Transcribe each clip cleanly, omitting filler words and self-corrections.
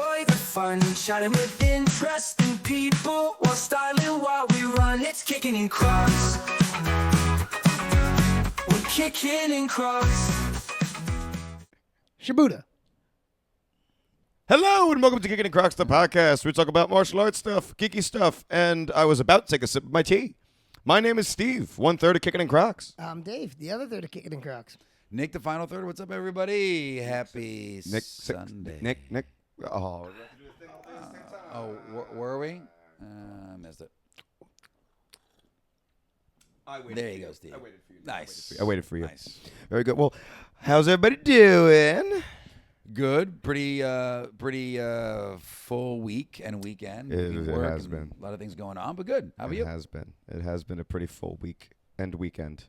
enjoy the fun, chatting with interesting people while styling while we run. It's Kickin in Crocs. We're kicking in Crocs. Shibuda. Hello and welcome to Kickin' and Crocs, the podcast. We talk about martial arts stuff, geeky stuff, and I was about to take a sip of my tea. My name is Steve, 1/3 of Kickin' and Crocs. I'm Dave, the other third of Kickin' and Crocs. Nick, the final third. What's up, everybody? Happy Sunday. Nick. Oh, Where are we? I missed it. There you go, Steve. I waited for you. Nice. I waited for you. Nice. Very good. Well, how's everybody doing? Good. Pretty full week and weekend. It Work has and been. A lot of things going on, but good. How about you? It has been a pretty full week and weekend.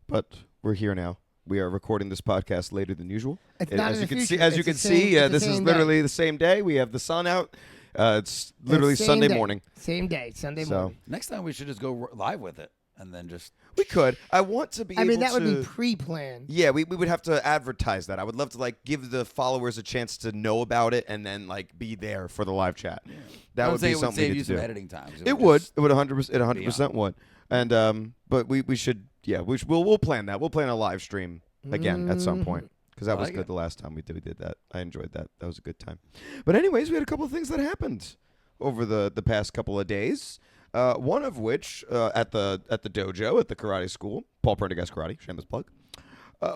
But we're here now. We are recording this podcast later than usual. It's not as in you the can see, future. as you It's can the see, same- it's the this is same literally day. the same day. We have the sun out. It's literally Same Sunday day. morning. Same day, Sunday So morning. Next time we should just go live with it and then just. we could. I want to be. I mean, able that would to, be pre-planned. Yeah, we would have to advertise that. I would love to give the followers a chance to know about it and then be there for the live chat. Yeah. That would be something save we you get to some do. editing time. It would 100% would. And but we should we'll plan that. We'll plan a live stream again at some point because that was good the last time we did that. I enjoyed that. That was a good time. But anyways, we had a couple of things that happened over the past couple of days. One of which at the dojo at the karate school, Paul Prendergast Karate, shameless plug.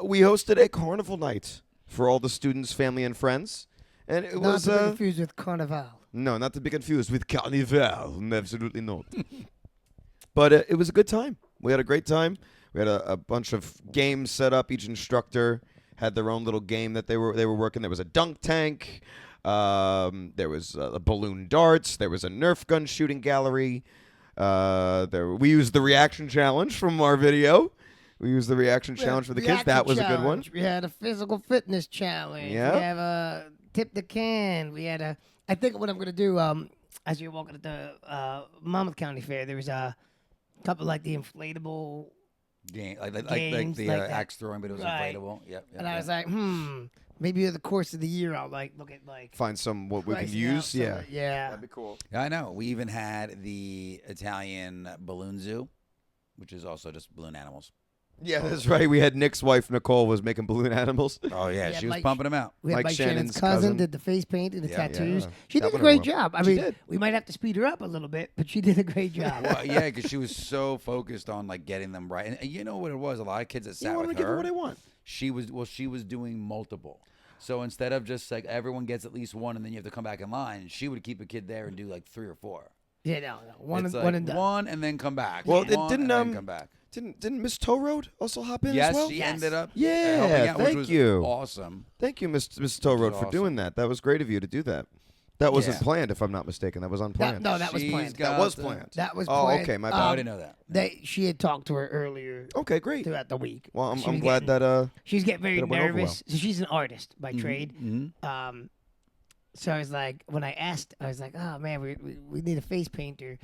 We hosted a Carnival Night for all the students, family, and friends, and it Not was to be confused with Carnival. no, not to be confused with Carnival. Absolutely not. But it was a good time. We had a great time. We had a bunch of games set up. Each instructor had their own little game that they were working. There was a dunk tank. There was balloon darts. There was a Nerf gun shooting gallery. We used the reaction challenge from our video. We used the reaction challenge for the kids. That was a good one. We had a physical fitness challenge. Yeah. We have a tip the can. We had I think what I'm going to do, as you're walking at the Monmouth County Fair, there was a couple the inflatable Game, games the like that. axe throwing, but it was Right. inflatable. Yep. and I was like, maybe over the course of the year I'll look at Find some what we can pricing use. out some Yeah. of it. Yeah. That'd be cool. Yeah, I know. We even had the Italian balloon zoo, which is also just balloon animals. Yeah, that's right. We had Nick's wife, Nicole, was making balloon animals. Oh, yeah. Yeah, She was Mike- pumping them out. We had Mike Mike Shannon's Shannon's cousin cousin. did the face paint and the Yeah. tattoos. Yeah. She That did a went great well. job. I She mean, did. we might have to speed her up a little bit, but she did a great job. Well, yeah, because she was so focused on getting them right. And you know what it was? A lot of kids that You sat want with to give her her, what I want. she was doing multiple. So instead of just everyone gets at least one and then you have to come back in line, she would keep a kid there and do 3 or 4. Yeah, no. One It's and done. one and then come back. Well, One it didn't and then come back. Didn't Miss Tow Road also hop in Yes, as well? she Yes. ended up Yeah, helping out, which thank was you. awesome. Thank you, Miss Tow Road, for awesome. doing that. That was great of you to do that. That wasn't Yeah. planned, if I'm not mistaken. That was unplanned. No, that was She's planned. got That was the- planned. That was Oh, planned. okay, my Oh, bad. I didn't know that. She had talked to her earlier Okay, great. throughout the week. Well, She I'm was glad getting- that she's getting very that it went over nervous. So she's an artist by Mhm, trade. mhm. So I was like, when I asked, I was like, oh man, we need a face painter.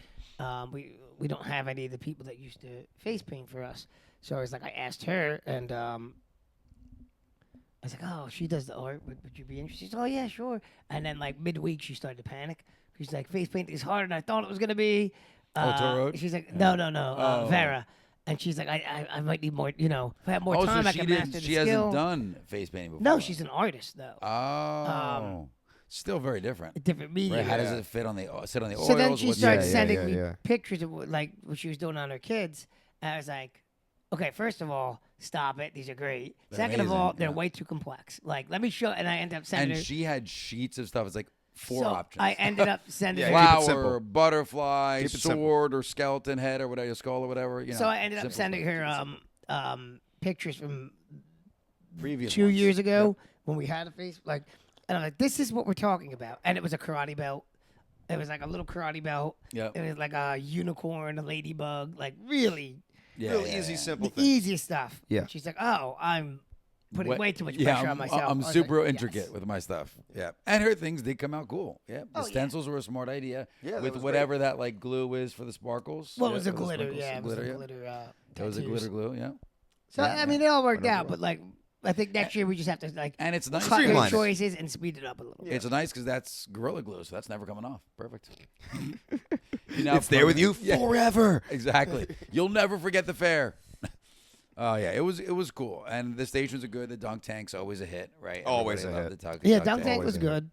We don't have any of the people that used to face paint for us. So I was like, I asked her, and I was like, oh, she does the art. Would you be interested? She said, oh yeah, sure. And then midweek, she started to panic. She's like, face painting is harder than I thought it was gonna be. Toll Road? She's like, no, Oh. Vera. And she's like, I might need more. If I have more Oh, time, so I she can didn't. master the She skill. hasn't done face painting before. No, she's an artist though. Oh, still very different. A different medium. Right? How does it fit on the sit on the oils? So then she What's- started Yeah, sending yeah, me yeah. pictures of what she was doing on her kids. And I was like, okay, first of all, stop it. These are great. They're Second of all, amazing, they're yeah. way too complex. Let me show. And I ended up sending And her. she had sheets of stuff. It's 4 so options. I ended up sending Yeah, her. keep it Flower, simple. butterfly, Keep it simple. sword, or skeleton head, or whatever, skull, or whatever. So I ended up simple sending stuff. her pictures from Previous 2 ones. years ago when we had a face. And I'm like, this is what we're talking about. And it was a karate belt. It was a little karate belt. Yep. It was like a unicorn, a ladybug. Really Yeah, real yeah, easy, yeah. simple the thing. easiest stuff. Yeah. And she's like, oh, I'm putting What- way too much yeah, pressure on myself. I'm I was super like, intricate yes. with my stuff. Yeah, and her things did come out cool. Yeah, the Oh, yeah. stencils were a smart idea. Yeah, that with was whatever that glue is for the sparkles. Well, it Yeah, was a for the glitter, sprinkles. yeah. It was Glitter, a yeah. glitter. That was a tattoos. glitter glue. Yeah. So Yeah, I mean, it all worked Whatever out, it but I think next year we just have to like And it's nice. cut their Streamline it. choices and speed it up a little bit. It's nice because that's Gorilla Glue, so that's never coming off. Perfect. Now It's there with you forever. Exactly. You'll never forget the fair. Oh yeah, it was cool, and the stations are good. The dunk tank's always a hit, right? Always Everybody a loved hit. The Yeah, dunk dunk tank always was a good.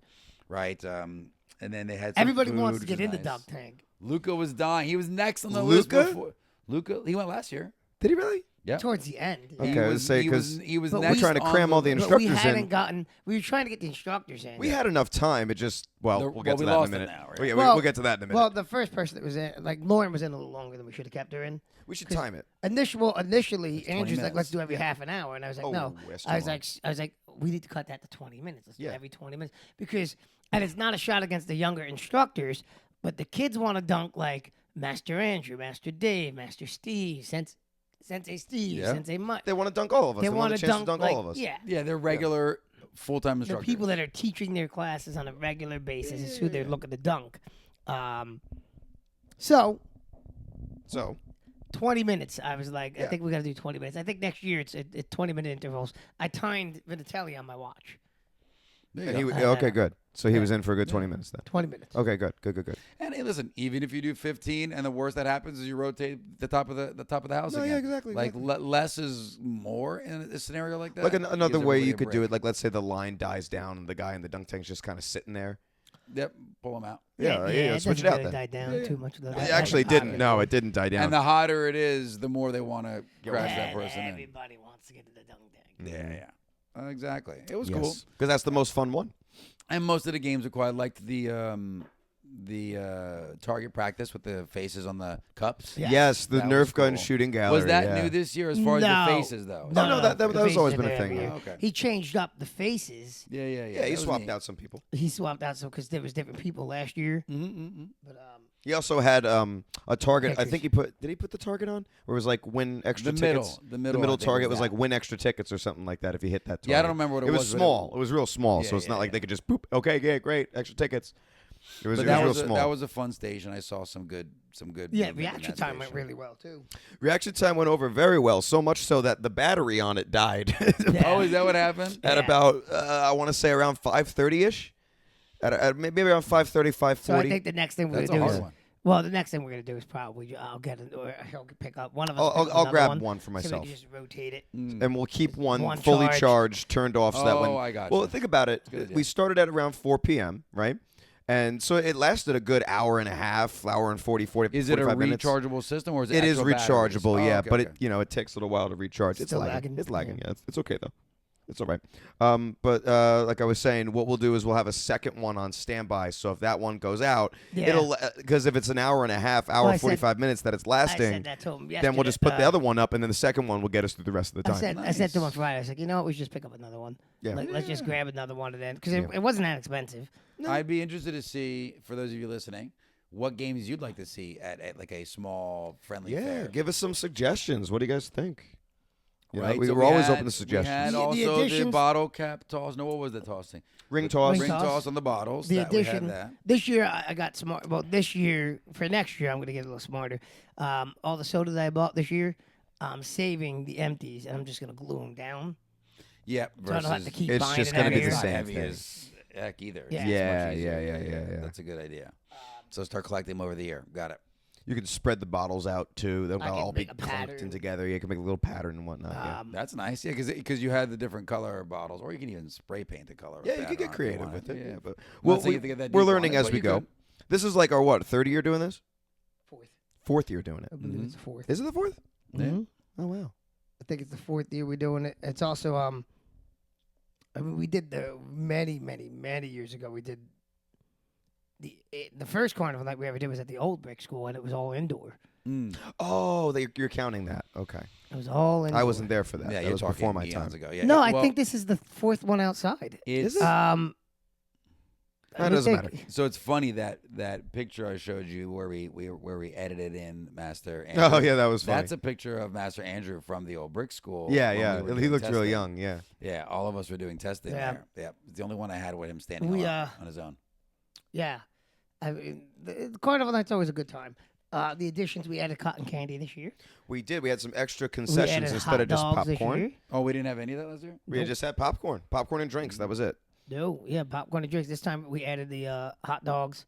right? And then they had some Everybody food, wants to which get was in the nice. dunk tank. Luca was dying. He was next on the list Luca? before. Luca, he went last year. Did he really? Yeah. Towards the end. Okay, He I was was, say, he 'cause was, he was But next we're trying to on cram all the But we instructors hadn't in. gotten. We were trying to get the instructors in. We had enough time. It just we'll get to we that in a lost it minute. now, right? Oh, yeah, Well- we'll get to that in a minute. Well, the first person that was in, like Lauren was in a little longer than we should have kept her in. we should time it. Initially, 20 Andrew's like, minutes. "Let's do every half an hour," and I was like, Oh, "No." that's I was too like, "We need to cut that to 20 minutes. Let's do Yeah. every 20 minutes because, and it's not a shot against the younger instructors, but the kids want to dunk like Master Andrew, Master Dave, Master Steve, Sensei Steve, Yeah. Sensei Mutt. They want to dunk all of us. They want want a to chance dunk, to dunk like, all of us. yeah. Yeah, they're regular full-time The instructors. people that are teaching their classes on a regular basis is who they're looking to dunk. So So 20 minutes. I was like, I Yeah. think we got to do 20 minutes. I think next year it's at 20-minute intervals. I timed Vinatelli on my watch. There you and he, go. okay, good. So he was in for a good 20 minutes then. 20 minutes. Okay, good. And hey, listen, even if you do 15, and the worst that happens is you rotate the top of the house No, again. yeah, exactly, Like exactly. less is more in a scenario like that. Like It another gives way everybody you a could do break. it, like let's say the line dies down and the guy in the dunk tank's just kind of sitting there. Yep, pull them out. Yeah, it switch doesn't it out really then. die down too much. It actually didn't. No, it didn't die down. And the hotter it is, the more they want to crash that And person in. everybody wants to get to the dunk tank. Yeah. Exactly. It was Yes. cool. Because that's the most fun one. And most of the games are cool. I liked the target practice with the faces on the cups. Yeah. Yes, the That Nerf was gun cool. shooting gallery. Was that yeah. new this year as far as No. the faces, though? No, that the was faces always are been a there thing, every yeah. year. Oh, okay. He changed up the faces. Yeah. Yeah, he That was swapped neat. out some people. He swapped out some because there was different people last year. But He also had a target. I Pictures. think did he put the target on? Where it was like win extra The tickets? middle. The middle, I think, target was was like that. win extra tickets or something like that if you hit that target. Yeah, I don't remember what it was. was, but small. It was real small, Yeah, so it's yeah, not like yeah. they could just boop. Okay, yeah, great, extra tickets. It was, But it was that real was small. that was a fun station. I saw some good. yeah, movement in reaction that time went station. really well too. Reaction time went over very well, so much so that the battery on it died Oh, is that what happened? at Yeah. about I want to say around 5:30ish. At maybe around 5:30, 5:40. So I think the next thing we're That's a gonna do hard is one. well, the next thing we're gonna do is probably I'll get it or he'll pick up one of us. I'll- will pick up I'll another grab one, one for So myself. we can just rotate it. And we'll keep one One fully charged. charged, turned off, so that when. Oh, I gotcha. Well, think about it. good idea. We started at around 4 p.m., right? And so it lasted a good hour and a half, hour and 40, Is it a 45 minutes. rechargeable system or is it? It is actual batteries? rechargeable, Oh, yeah, okay, but okay. it takes a little while to recharge. It's Still lagging. lagging, It's lagging. yeah. Yeah, it's okay though. It's all right. But like I was saying, what we'll do is we'll have a second one on standby. So if that one goes out, Yeah. it'll because if it's an hour and a half, hour I said- 45 minutes that it's I lasting, said that to him yesterday. then we'll just put the other one up, and then the second one will get us through the rest of the I time. said I said to him on Friday. I was like, you know what? We should just pick up another one. Yeah. Let's just grab another one and then because Yeah. it wasn't that expensive. I'd be interested to see, for those of you listening, what games you'd like to see at like a small friendly Yeah, fair. give us some suggestions. What do you guys think? You know, Right, we so were always had- open to suggestions. We had The also the additions- bottle cap toss. No, what was the tossing? Ring The toss. Ring toss. toss on the bottles. The that we had addition that. this year I got smart. Well, this year for next year I'm going to get a little smarter. All the soda that I bought this year, I'm saving the empties and I'm just going to glue them down. Yeah, So I don't have to versus keep It's buying just it gonna every be the year. not same heavy thing. as heck either. Yeah. It's much Yeah, easier. yeah. That's a good idea. So start collecting them over the year. Got it. You can spread the bottles out too. They'll I can all be make a clumped in pattern. together. You can make a little pattern and whatnot. Yeah. That's nice. Yeah, because you had the different color bottles, or you can even spray paint the color. Yeah, of you that could on get if creative wanted. with it. Yeah, but Not saying you have to get that we're deep on learning it, as but we you go. could. This is like our what, third year doing this? Fourth. 4th year doing it. I believe it's the fourth. Is it the 4th? Mhm. Oh wow. I think it's the fourth year we're doing it. It's also I mean we did the many years ago. We did the first carnival night we ever did was at the old brick school and it was all indoor. Oh, you're counting that. Okay. It was all indoor. I wasn't there for that. Yeah, that you're was talking before my eons time. ago. Yeah. No, I well, think this is the fourth one outside. it's That doesn't matter. so it's funny that picture I showed you where we edited in Master Andrew. Oh yeah, that was funny. That's a picture of Master Andrew from the old brick school. yeah, when yeah. we were He doing looked really testing. young. Yeah. Yeah, all of us were doing testing Yeah. there. Yeah, it's the only one I had with him standing We, on his own. Yeah. I mean, the carnival night's always a good time. The additions, we added cotton candy this year. We did. We had some extra We concessions added instead hot of just dogs this popcorn. year. Oh, we didn't have any of that last year? We just had popcorn and drinks. That was it. No, yeah, popcorn and drinks. This time we added the hot dogs.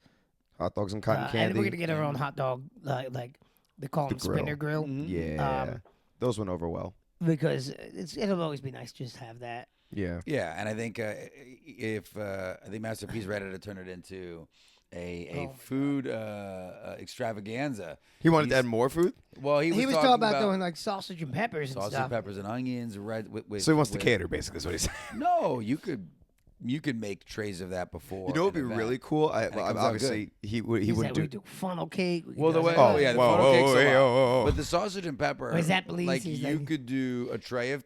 Hot dogs and cotton And candy. we're gonna get our own hot dog, like they call them grill. spinner grill, Yeah, those went over well. because it'll always be nice just to have that. Yeah. Yeah, and I think if I think Master P's ready to turn it into a food extravaganza. He wanted to add more food, Well, he was talking about doing like sausage and peppers and sausage, stuff. peppers, and onions. so he wants to cater. Basically, is what he's saying. No, you could make trays of that before. You know, what'd an be event. really cool. it comes out Obviously, he would He wouldn't said do. we do funnel cake. we Well, could the do way, that. oh yeah, the Whoa, funnel cake's whoa, a hey, lot. oh, oh. But the sausage and pepper, Or is that Belize? like He's you like- could do a tray of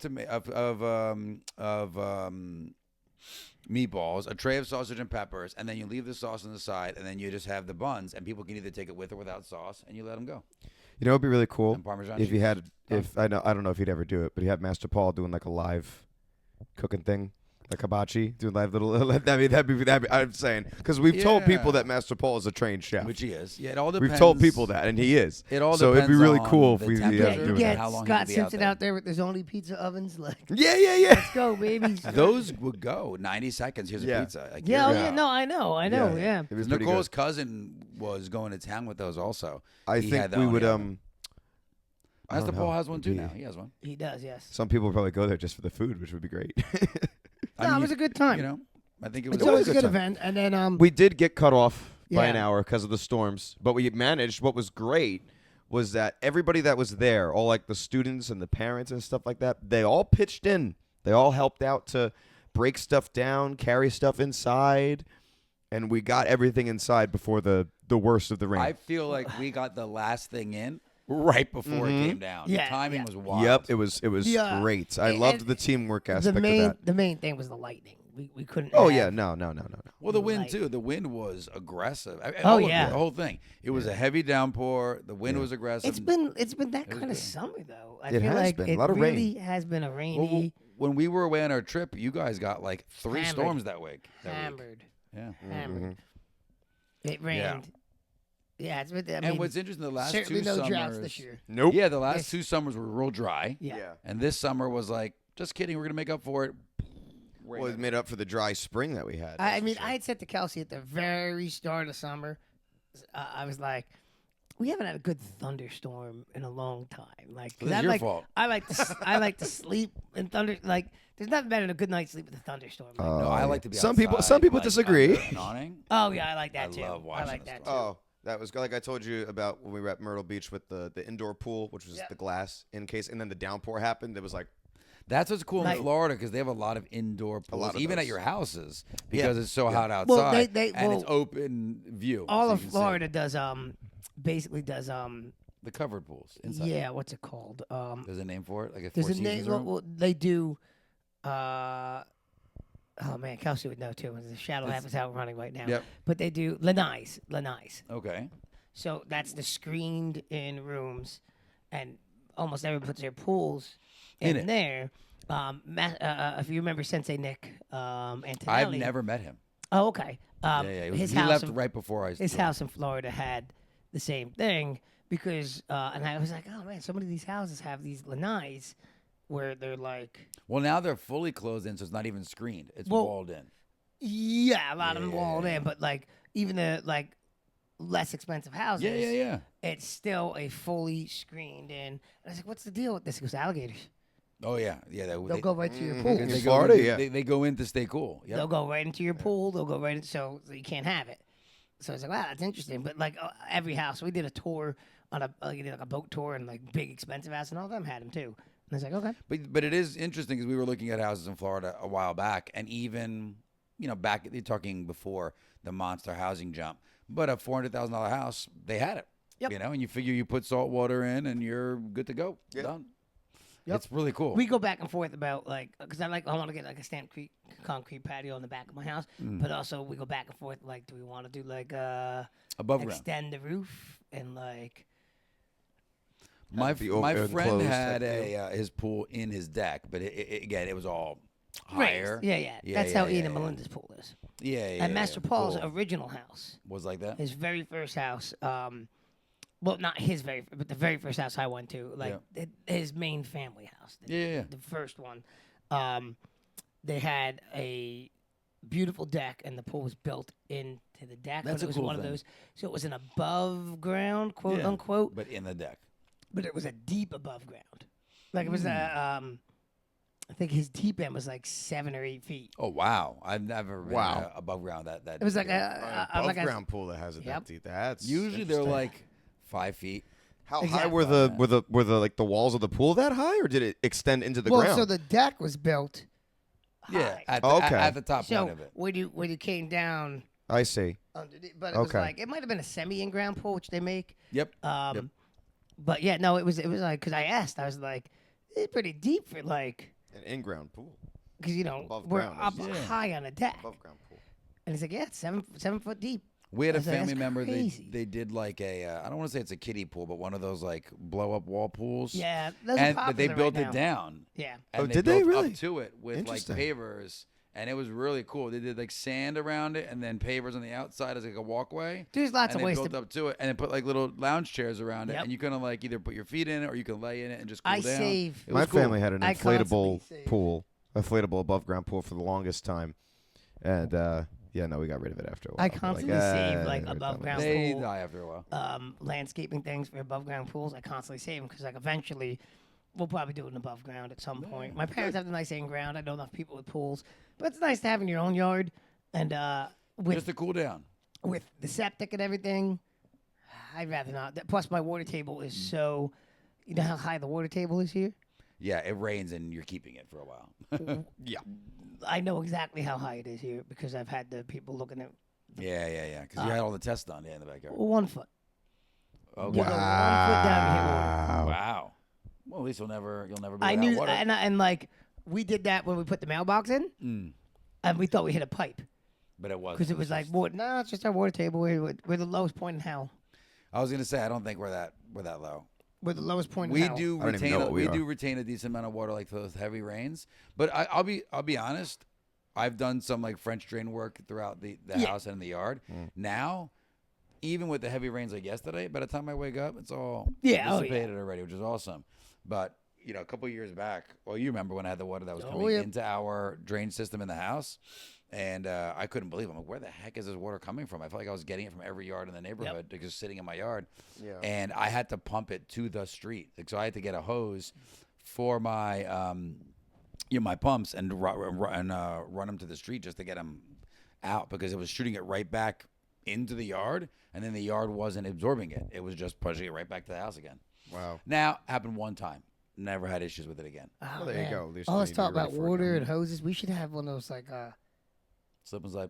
meatballs, a tray of sausage and peppers, and then you leave the sauce on the side, and then you just have the buns, and people can either take it with or without sauce, and you let them go. You know, it'd be really cool And Parmesan if he cheese. had. If I don't know if he'd ever do it, but he had Master Paul doing like a live cooking thing, like hibachi, doing live little. that'd be. I'm saying because we've told people Yeah. that Master Paul is a trained chef. Which he is. Yeah, it all depends. We've told people that, and he is. It all so it'd be depends really on cool if the we temperature Yeah, do you and it. get how long he Scott could be Simpson out out there with his only pizza ovens. Like, Yeah. let's go, baby. Those would go 90 seconds. Here's Yeah. a pizza. Like, Yeah, oh, here- yeah, no, I know, yeah. It was pretty Nicole's good. cousin was going to town with those also. I He think had the we only would oven. I Master don't Paul know. has one too It'd now. be- He has one. He does, yes. Some people would probably go there just for the food, which would be great. No, it was a good time. You know, I think it was. It's always a good time. event, and then We did get cut off by an Yeah. hour because of the storms, but we managed. What was great was that everybody that was there, all like the students and the parents and stuff like that, they all pitched in. They all helped out to break stuff down, carry stuff inside, and we got everything inside before the worst of the rain. I feel like we got the last thing in right before it came down. Yeah, the timing yeah. was wild. Yep, it was Yeah. great. I And- loved the teamwork aspect of that. the main thing was the lightning. We couldn't. Oh have- yeah, no. Well, the wind Like- too. The wind was aggressive. Oh, all of it, yeah. the whole thing. It was a heavy downpour. The wind was aggressive. It's been that was kind of good. summer though. I It feel has like been. A it lot of rain. really has been a Well, rainy, when we were away on our trip, you guys got like 3 Hammered. storms that week. hammered, Yeah. hammered. Mm-hmm. It rained. Yeah, it's been. I mean, And what's interesting, the last certainly two no summers. droughts this year. Nope. Yeah, the last Yes. 2 summers were real dry. Yeah. And this summer was like, just kidding, we're gonna make up for it. Well, it made up for the dry spring that we had. I that's mean, for sure. I had said to Kelsey at the very start of summer, I was like, we haven't had a good thunderstorm in a long time. Like, 'cause This is I your like, fault. I like to, I like to sleep in thunder. Like, there's nothing better than a good night's sleep with a thunderstorm. Like, No, I like to be Some people outside, like, disagree. under an awning. oh yeah, I like that I too. love I watching like the that too. storm. Oh, that was like I told you about when we were at Myrtle Beach with the indoor pool, which was Yep. the glass in case, and then the downpour happened. It was like, That's what's cool Like- in Florida because they have a lot of indoor pools, lot of even at those. your houses because it's so hot outside Well, they- and it's well, open view. All so of you can see Florida does basically does the covered pools inside. yeah, what's it called? There's a name for it, like a There's Four a name. Seasons room. Well, they do. Oh man, Kelsey would know too. The shadow happens out running right now. Yep. But they do lanais. Okay. So that's the screened in rooms, and almost everyone puts their pools In in it. there. If you remember Sensei Nick Antonelli. I've never met him. Oh, okay. Yeah, yeah. His He house left in- right before I. His house in Florida had the same thing because, and I was like, oh man, so many of these houses have these lanais where they're like, Well, now they're fully closed in, so it's not even screened. It's Well, walled in. yeah, a lot of them walled Yeah. in, but like even the like less expensive houses, Yeah. it's still a fully screened in. And I was like, what's the deal with this? He goes, alligators. Oh yeah. They'll They go right to your Mhm. pool. In they Florida, go in, yeah. They go in to stay cool. Yeah. They'll go right into your pool. They'll go right in, so you can't have it. So I was like, wow, that's interesting. But like every house, we did a tour on a boat tour and like big expensive house, and all of them had them too. And I was like, okay. But it is interesting because we were looking at houses in Florida a while back, and even back you're talking before the monster housing jump, but a $400,000 house they had it. Yep. And you figure you put salt water in and you're good to go. Yep. Done. Yep. It's really cool. We go back and forth about like because I want to get like a stamped concrete patio on the back of my house, but also we go back and forth like, do we want to do like Above ground. extend the roof and like My the my enclosed friend type had deal. his pool in his deck, but again it was all higher. raised. Yeah. That's how Ian and Melinda's pool is. Yeah. And Master Paul's Cool. original house, was like that. his very first house, well, not his but the very first house I went to, like his main family house. The first one. They had a beautiful deck, and the pool was built into the deck. That's but it was a cool one thing. of those. So it was an above ground, quote unquote, but in the deck. but it was a deep above ground. Like it was a. I think his deep end was like 7 or 8 feet. Oh wow! I've never been above ground that. It was like a above ground pool that has it that deep. That's usually they're like 5 feet. How high were the like the walls of the pool that high, or did it extend into the ground? So the deck was built. Yeah, high. at the top So point of it. when you came down, I see. underneath, but it was like it might have been a semi-in-ground pool, which they make. Yep. But yeah, no, it was like because I asked, I was like, it's pretty deep for like An in-ground pool. because Above we're ground up is- high on a deck, Above ground pool. and he's like, yeah, it's 7 foot deep. We had I a was like, family that's member. crazy. They did like a I don't want to say it's a kiddie pool, but one of those like blow up wall pools. Yeah, those and are but they popular built right it now. down. Yeah. And Oh, they did they built really? up to it with like Interesting. pavers, and it was really cool. They did like sand around it, and then pavers on the outside as like a walkway. There's lots and of they ways built to. up to it, and then put like little lounge chairs around it, Yep. and you kind of like either put your feet in it or you can lay in it and just cool I down. save. It My was cool. family had an I constantly inflatable save. pool, inflatable above ground pool for the longest time, and yeah, no, we got rid of it after a while. I We're constantly "Ah, save like we're done above with ground this." They pool. die after a while. Landscaping things for above ground pools. I constantly save them because like eventually we'll probably do it above ground at some point. My parents have the nice in ground. I know enough people with pools, but it's nice to have in your own yard and with Just to cool down. with the septic and everything. I'd rather not. Plus, my water table is so. You know how high the water table is here? Yeah, it rains and you're keeping it for a while. Yeah. I know exactly how high it is here because I've had the people looking at Yeah. Because you had all the tests done in the backyard. 1 foot. Okay. You go 1 foot down to hit water. Wow. Well, at least you'll never be I without knew, water. and like we did that when we put the mailbox in, and we thought we hit a pipe But it wasn't. because it was like, no, it's just our water table. We're the lowest point in hell. I was gonna say I don't think we're that low. We're the lowest point in We hell. do I don't even retain know what we are. do retain a decent amount of water like those heavy rains. But I'll be honest. I've done some like French drain work throughout the house and in the yard. Now, even with the heavy rains like yesterday, by the time I wake up, it's all dissipated already, which is awesome. But you know, a couple of years back, well, you remember when I had the water that was coming into our drain system in the house, and I couldn't believe it. I'm like, where the heck is this water coming from? I felt like I was getting it from every yard in the neighborhood, just sitting in my yard. Yeah. And I had to pump it to the street. Like, so I had to get a hose for my my pumps and run them to the street just to get them out because it was shooting it right back into the yard, and then the yard wasn't absorbing it. It was just pushing it right back to the house again. Wow. Now, happened one time. Never had issues with it again. Oh, Well, there you man. go. At least All you let's need to talk be ready about for it water now. and hoses. We should have one of those like Slip and slide.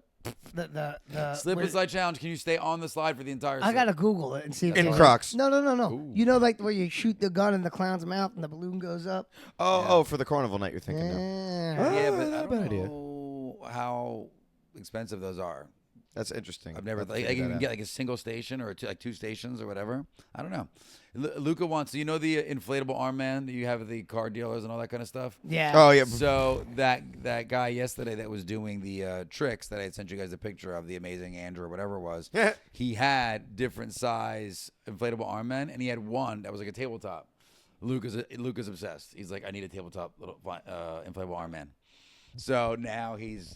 the Slip and slide challenge. Can you stay on the slide for the entire I slip? gotta Google it and see if In they- Crocs. No. Ooh. You know, like where you shoot the gun in the clown's mouth and the balloon goes up. Oh, for the Carnival Night, you're thinking now. Yeah. Yeah, but I not a don't bad idea. know how expensive those are. That's interesting. I've never Have to like, figure you that can out. get like a single station or two stations or whatever. I don't know. Luca wants. You know the inflatable arm man that you have at the car dealers and all that kind of stuff. Yeah. Oh yeah. So that guy yesterday that was doing the tricks that I had sent you guys a picture of, the amazing Andrew or whatever it was, he had different size inflatable arm men, and he had one that was like a tabletop. Luca's obsessed. He's like, I need a tabletop little inflatable arm man. So now he's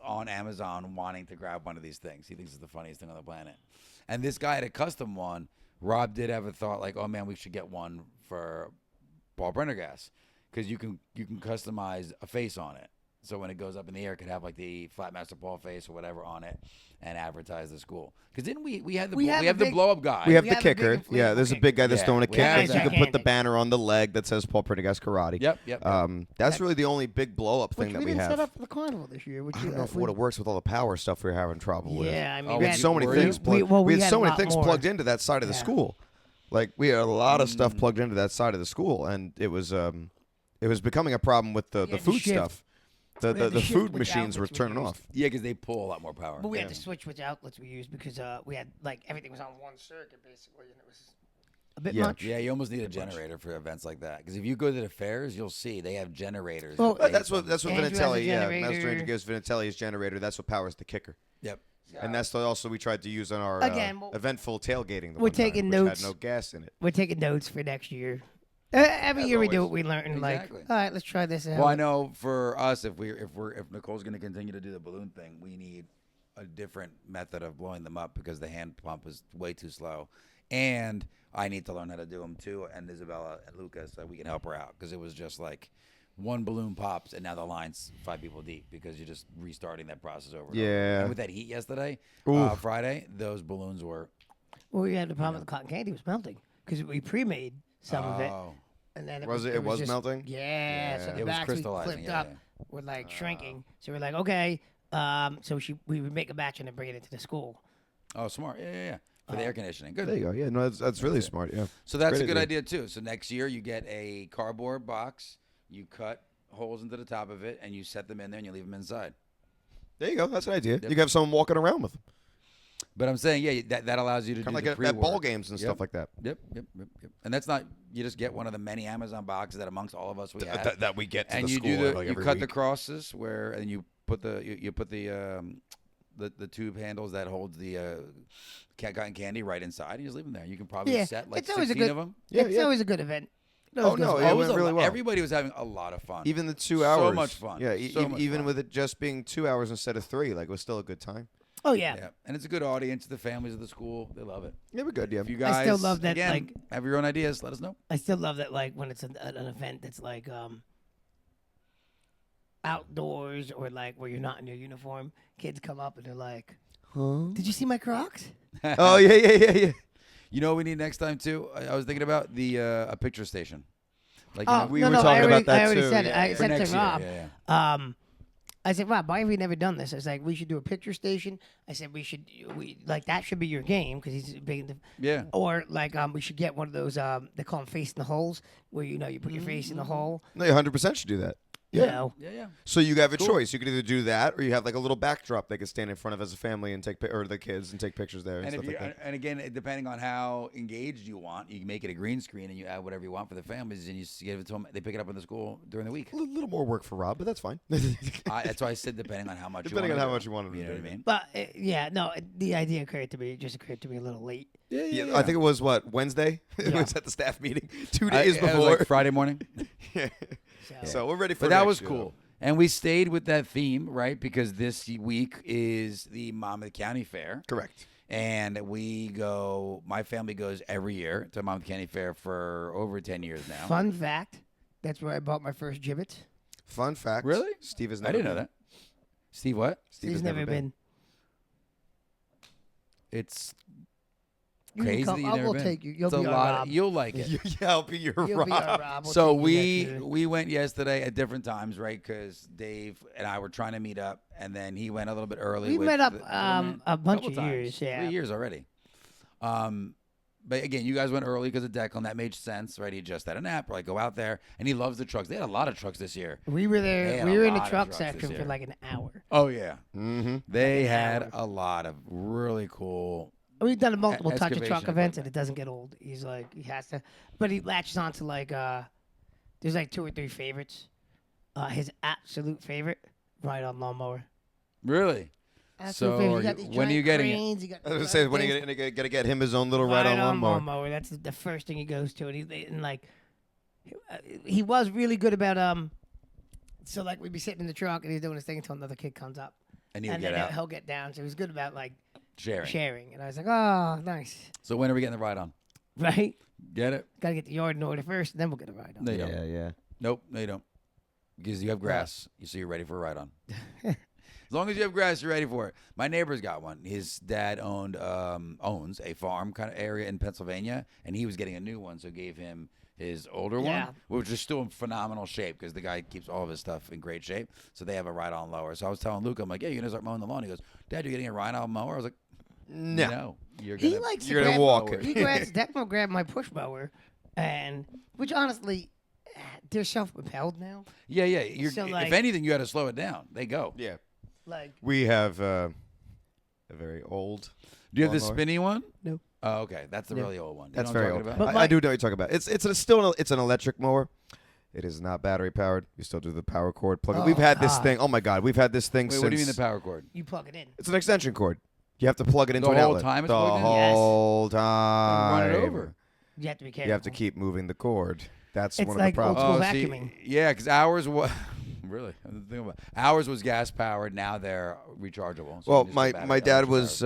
on Amazon wanting to grab one of these things. He thinks it's the funniest thing on the planet. And this guy had a custom one. Rob did have a thought like, oh man, we should get one for Paul Prendergast because you can customize a face on it. So when it goes up in the air, it could have like the Flatmaster Paul face or whatever on it and advertise the school. Because didn't we had the We have a the big- blow up guy. We have We the have a big kicker. Yeah, inflatable there's a kicker. big guy that's Yeah, throwing a we kicker. have So that. you can put the Gigantic. banner on the leg that says Paul Prendergast Karate. Yep. That's really the only big blow up Which thing that we we didn't have. set up for the carnival this year. Which I don't know if it would have works with all the power stuff we were having trouble with. Yeah, I mean, Oh, We had so many were things. you? Plugged. We had had so a many lot things more. plugged into that side of the Yeah. school. Like we had a lot of stuff plugged into that side of the school, and it was becoming a problem with the had to food shift. stuff. We had The to shift food which machines were outlets we turning used. off. Yeah, because they pull a lot more power. But we had to switch which outlets we used because we had like everything was on one circuit basically, and it was a bit Yeah. much. Yeah, you almost need a generator for events like that. Because if you go to the fairs, you'll see they have generators. Well, that they That's what put- Vinatelli. Andrew has a Yeah, Master generator. Ranger gives Vinatelli his generator. That's what powers the kicker. Yep. And that's also we tried to use on our Again, eventful tailgating. we're taking which notes. had no gas in it. We're taking notes for next year. Every As year we do always. it. We learn Exactly. like, all right, let's try this out. Well, I know for us, if Nicole's going to continue to do the balloon thing, we need a different method of blowing them up because the hand pump is way too slow, and I need to learn how to do them too. And Isabella and Lucas, so we can help her out because it was just like one balloon pops and now the line's 5 people deep because you're just restarting that process over. And over. Yeah. And with that heat yesterday, Oof. Friday, those balloons were. Well, we had the problem with the cotton candy was melting because we pre-made some of it, Oh. and then It was just, melting? Yeah, so the It was backs we crystallizing, flipped yeah, up were like shrinking. So we're like, okay, so we would make a batch and then bring it into the school. Oh, smart. Yeah. For the air conditioning. Good. There you go. Yeah, no, that's really smart. Yeah. So that's Great a good idea too. So next year you get a cardboard box, you cut holes into the top of it, and you set them in there and you leave them inside. There you go. That's an idea. Yep. You can have someone walking around with them. But I'm saying, yeah, that allows you to Kind do of the like at pre-work. ball games and Yep. stuff like that. Yep. And that's not, you just get one of the many Amazon boxes that amongst all of us we have. That we get to And the you school do like you every cut week. the crosses where, and you put the tube handles that holds the cotton candy right inside. And you just leave them there. You can probably Yeah, set like it's always a 16 good- of them. Yeah, it's yeah. always a good event. Oh, no, it it was went really well. Everybody was having a lot of fun. Even the 2 So hours. much fun. Yeah, So much even fun. with it just being 2 hours instead of 3, like it was still a good time. Oh yeah. Yeah, and it's a good audience. The families of the school, they love it. Yeah, we're good. Yeah. If you guys, I still love that, again, like- have your own ideas, let us know. I still love that, like when it's an event that's like outdoors or like where you're not in your uniform. Kids come up and they're like, "Huh? Did you see my Crocs?" Oh yeah. You know what we need next time too? I was thinking about the a picture station. Like Oh, we no, were no, talking I already, about that I already too, said it. yeah. I for said next to year. Rob. Yeah. I said, Rob, why have we never done this? I was like, we should do a picture station. I said we like that should be your game because he's big into. Yeah. Or like we should get one of those they call them face in the holes where you put your face in the hole. No, you 100% should do that. You Yeah. know. Yeah. So you have a Cool. choice. You could either do that, or you have like a little backdrop they could stand in front of as a family and take or the kids and take pictures there and, And if stuff you like that. and again, depending on how engaged you want, you can make it a green screen and you add whatever you want for the families, and you just give it to them. They pick it up in the school during the week. A little more work for Rob, but that's fine. That's why I said depending on how much. Depending you on want how much you want 'em to You know do. what I mean? But the idea occurred to me. It just occurred to me a little late. Yeah, I think it was Wednesday. It Yeah. was at the staff meeting 2 days It was before. like Friday morning. Yeah. So, So we're ready for. But that next was year, cool. And we stayed with that theme, right? Because this week is the Monmouth County Fair. though. Correct. And my family goes every year to Monmouth County Fair for over 10 years now. fun fact, that's where I bought my first gibbets. Fun fact. Really? Steve has I never didn't know been. that. Steve, what? Steve He's has never been. It's You can crazy come- that you've never we'll been. take you. You'll It's a be our lot. Rob. You'll like it. Yeah, I'll be your You'll be our Rob. Rob. We'll So take you next year. we went yesterday at different times, right? Because Dave and I were trying to meet up, and then he went a little bit early. We with met up, the man. a bunch Couple of times. years, yeah. 3 years already. But again, you guys went early because of Declan. That made sense, right? He just had a nap. We're like, go out there, and he loves the trucks. They had a lot of trucks this year. We were They there. had We a were in the lot of truck trucks this section for year. like an hour. Oh yeah, Mm-hmm. they Like an had hour. a lot of really cool. We've done multiple touch of excavation truck events, and equipment. it doesn't get old. He's like, he has to, but he latches on to like, there's like 2 or 3 favorites. His absolute favorite, ride-on lawnmower. Really? Absolute So favorite. are You got you- these when are you giant getting it? cranes, you got I was gonna these say giant when things. you gotta get him his own little ride-on lawnmower. That's the first thing he goes to, and like, he was really good about So like we'd be sitting in the truck and he's doing his thing until another kid comes up, And you and get then out he'll get down. So he was good about like sharing. sharing, and I was like, oh, nice, So when are we getting the ride on? right? Get it? Got to get the yard in order first, and then we'll get a ride on. No, you don't. Yeah. Nope, no, you don't. Because you have grass, so you're ready for a ride on. As long as you have grass, you're ready for it. My neighbor's got one. His dad owns a farm kind of area in Pennsylvania, and he was getting a new one, so gave him his older Yeah. one, which is still in phenomenal shape because the guy keeps all of his stuff in great shape. So they have a ride-on mower. So I was telling Luke, I'm like, yeah, you're gonna start mowing the lawn. He goes, Dad, you're getting a ride-on mower? I was like, No. You're He gonna. likes to You're gonna grab, walk it. He grabs Declan grabbed my push mower, and which honestly, they're self-propelled now. Yeah. You're, So, like- if anything, you got to slow it down. They go. Yeah. Like We have a very old. Do you have the lawnmower. spinny one? No. Oh, okay. That's the No. really old one. You That's know what I'm very old. talking But about? I do know what you're talking about. It's an electric mower. It is not battery powered. You still do the power cord plug. Oh, We've had this God. thing. Oh my God, we've had this thing Wait, since. what do you mean the power cord? you plug it in. It's an extension cord. You have to plug it into The an whole outlet. time it's the plugged in? whole time. Run it over. You have to be careful. You have to keep moving the cord. That's It's one like of the old problems. school see, vacuuming. yeah, because ours was really. I didn't think about ours was gas powered. Now they're rechargeable. So Well, you just my get battery dad electric was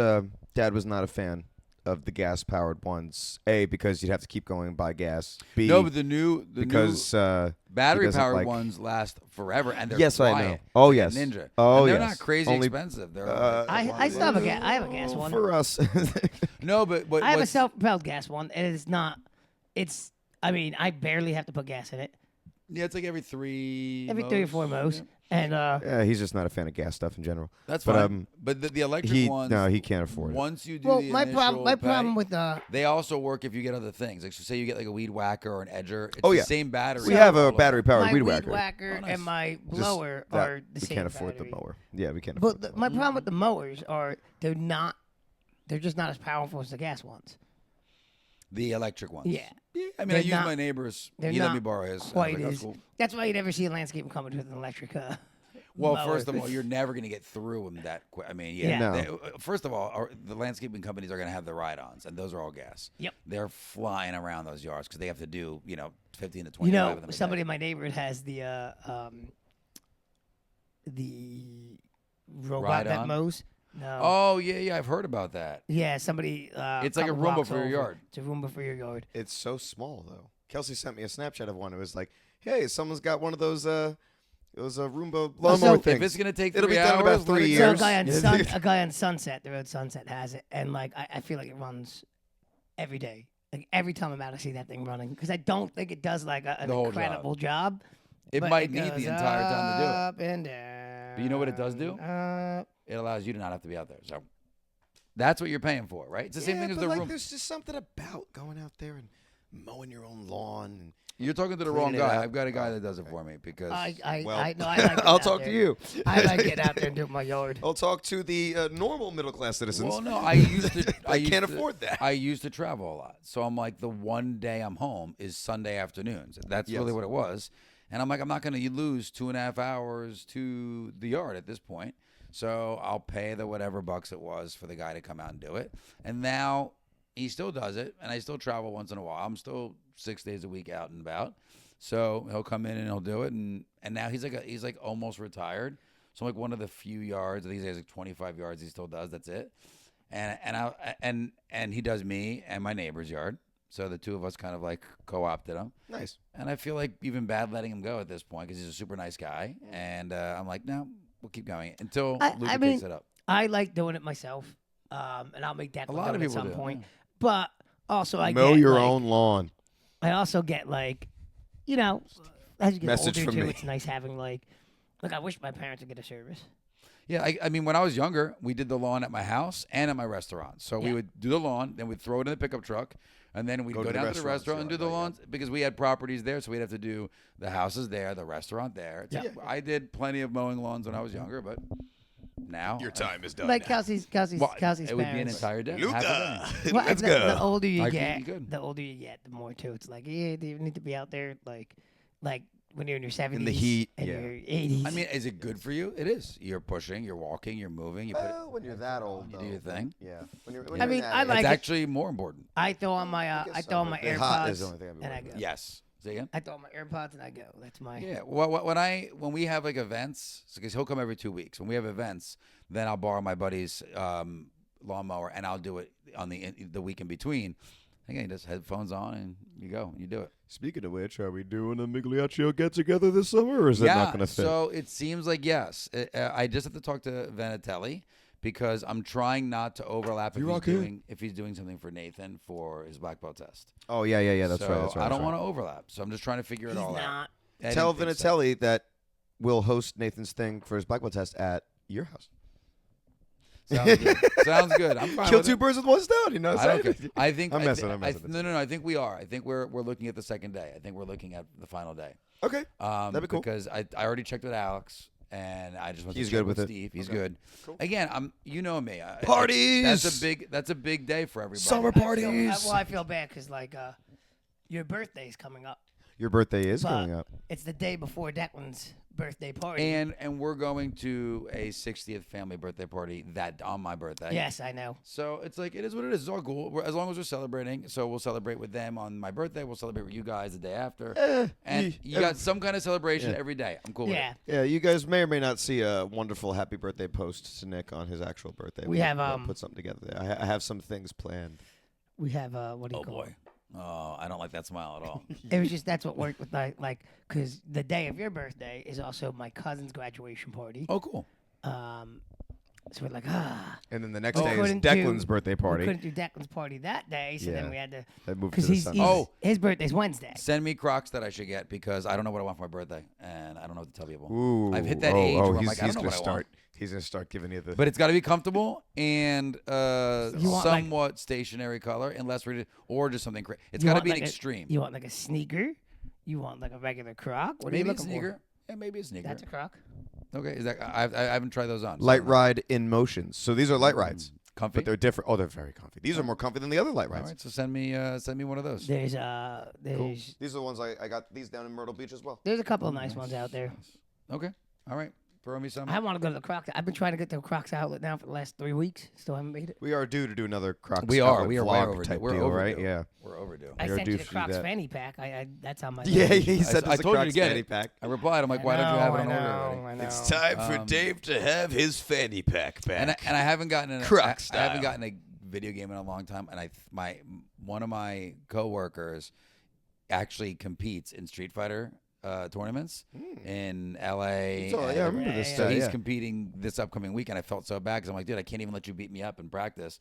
dad was not a fan of the gas powered ones. A, because you'd have to keep going and buy gas. B, No, but the new because battery doesn't powered like- ones last forever, and they're Yes, I quiet. know. Oh, Like a yes. Ninja. Oh, and they're yes. not crazy Only- expensive. They're I still have a gas. I have a gas one. for us. no, but what, I have a what's- self-propelled gas one. It is not. It's. I mean, I barely have to put gas in it. Yeah, it's like every 3 Every 3 or 4 mows. Yeah. And Yeah, he's just not a fan of gas stuff in general. That's But, fine. But the electric he ones, no, he can't afford it. once you do well, the my problem. My initial problem pay, with they also work if you get other things. Like, so say you get like a weed whacker or an edger. It's Oh, the yeah. same battery. We have all a of battery them. powered my weed weed whacker. Oh, nice. and my Just blower that are the we same can't afford battery. the mower. Yeah, we can't afford But the mower. my problem with the mowers are they're not. They're just not as powerful as the gas ones. The electric ones. Yeah. I mean, They're I use not- my neighbor's. They're He let not me borrow his. I was quite like, that's as. cool. That's why you never see a landscaping company with an electric. Well, mower. first of all, you're never going to get through them that quick. I mean, Yeah. No. first of all, the landscaping companies are going to have the ride-ons, and those are all gas. Yep. They're flying around those yards because they have to do 15 to 25 You know, of them. a somebody day. in my neighborhood has the robot Ride that on? mows. No. Oh yeah, I've heard about that. Yeah, somebody. It's like a couple Roomba blocks for your over. yard. It's a Roomba for your yard. It's so small though. Kelsey sent me a Snapchat of one. It was like, hey, someone's got one of those. It was a Roomba lawnmower so- thing. If it's going to take It'll 3 be done in hours, about 3 let it years. So Years. a guy on Sunset, the road Sunset has it, and like I feel like it runs every day. Like every time I'm out, I see that thing running because I don't think it does like an The whole incredible job. It but might it need goes the entire time to do it. Up and down. But you know what it does do? It allows you to not have to be out there. So that's what you're paying for, right? It's the same thing as the like, room. there's just something about going out there and mowing your own lawn. And You're talking to the cleaning wrong it guy. up. I've got a guy that does it for me because I Well, like getting I'll out talk there. to you. I like getting out there and doing my yard. I'll talk to the normal middle class citizens. well, no, I used to. I used can't to- afford that. I used to travel a lot, so I'm like the one day I'm home is Sunday afternoons. That's Yes. really what it was, and I'm like I'm not going to lose 2.5 hours to the yard at this point. So I'll pay the whatever bucks it was for the guy to come out and do it. And now he still does it, and I still travel once in a while. I'm still 6 days a week out and about. So he'll come in and he'll do it, and now he's like almost retired. So I'm like one of the few yards. I think he has like 25 yards. He still does. That's it. And he does me and my neighbor's yard. So the two of us kind of like co-opted him. Nice. And I feel like even bad letting him go at this point because he's a super nice guy. And I'm like, no, we'll keep going until Luca takes it up. I like doing it myself, and I'll make that A lot of at people some do, point. yeah. But also, I Mow get, your like, own lawn. I also get like, as you get Message older from too, me. it's nice having like I wish my parents would get a service. Yeah, I mean, when I was younger, we did the lawn at my house and at my restaurant. So we Yeah. would do the lawn, then we'd throw it in the pickup truck, and then we'd Go go to the down to the restaurants, restaurant and do yeah, the right, yeah. lawns because we had properties there. So we'd have to do the houses there, the restaurant there. So I did plenty of mowing lawns when I was younger, but now is done. Like Kelsey's well, parents. it would be an entire day. half a day. Well, Let's the, go. The older you I get, think you could. the older you get, the more too. It's like you need to be out there, like when you're in your 70s, heat, and yeah. your 80s. I mean, is it good for you? It is. You're pushing, you're walking, you're moving. You put it, When you're that old, you do your thing. Yeah. I mean, I like It's it. actually more important. I throw on my guess I so, throw on but my the hot is AirPods the only thing I'd be and I worried go. about. Yes. Say again. I throw on my AirPods and I go. That's my. Yeah. Well, when we have like events, because he'll come every 2 weeks. When we have events, then I'll borrow my buddy's lawnmower and I'll do it on the week in between. Again, just headphones on and you go. You do it. Speaking of which, are we doing a Migliaccio get together this summer, or is that not going to fit? So it seems like yes. I just have to talk to Vanatelli because I'm trying not to overlap if he's doing something for Nathan for his black belt test. Oh yeah. That's So right. I don't want to overlap. So I'm just trying to figure it He's all out. not. I Tell didn't think so. Vinatelli that we'll host Nathan's thing for his black belt test at your house. Sounds good. Sounds good. I'm fine Kill with two it. birds with one stone. You know. I don't care. I think I'm I messing. thi- I'm messing. No. I think we are. I think we're looking at the second day. I think we're looking at the final day. Okay. That'd be cool. Because I already checked with Alex, and I just want He's to check good with it. Steve. He's Okay. good. Cool. Again, you know me. Parties! That's a big day for everybody. Summer parties. Well, I feel bad because your birthday's coming up. Your birthday is But coming up. It's the day before Declan's birthday party. And we're going to a 60th family birthday party on my birthday. Yes, I know. So it's like, it is what it is. It's all cool. As long as we're celebrating. So we'll celebrate with them on my birthday. We'll celebrate with you guys the day after. And you got some kind of celebration every day. I'm cool with it. Yeah, you guys may or may not see a wonderful happy birthday post to Nick on his actual birthday. We'll put something together there. I have some things planned. We have, what do you call it? Oh, I don't like that smile at all. It was just, that's what worked with because the day of your birthday is also my cousin's graduation party. Oh, cool. So we're like, And then the next day is Declan's birthday party. We couldn't do Declan's party that day, so then we had to move to the Sunday. His birthday's Wednesday. Send me Crocs that I should get because I don't know what I want for my birthday, and I don't know what to tell people. Ooh, I've hit that age where I'm like, I don't know what I want. He's gonna start giving you the. But it's got to be comfortable and somewhat stationary color, unless or just something crazy. It's got to be an extreme. You want like a sneaker? You want like a regular Croc? What maybe are you looking a sneaker. For? Yeah, maybe a sneaker. That's a Croc. Okay, is that I haven't tried those on. Light ride in motions. So these are light rides. Comfy, but they're different. Oh, they're very comfy. These are more comfy than the other light rides. All right, so send me one of those. There's cool. These are the ones I got these down in Myrtle Beach as well. There's a couple of nice ones out there. Okay, all right. Throw me some. I want to go to the Crocs. I've been trying to get to the Crocs outlet now for the last 3 weeks. Still haven't made it. We are due to do another Crocs. We are way vlog overdue. type We're deal, overdue. right? Yeah. We're overdue. I sent you the Crocs fanny pack. That's on my. Yeah, he said I told you to get fanny it. pack. I replied. I'm like, why don't you have it on order already? I know. It's time for Dave to have his fanny pack back. And I haven't gotten Crocs I haven't gotten a video game in a long time. And one of my coworkers actually competes in Street Fighter tournaments in LA. Yeah, I remember this. So he's competing this upcoming week, and I felt so bad because I'm like, dude, I can't even let you beat me up in practice.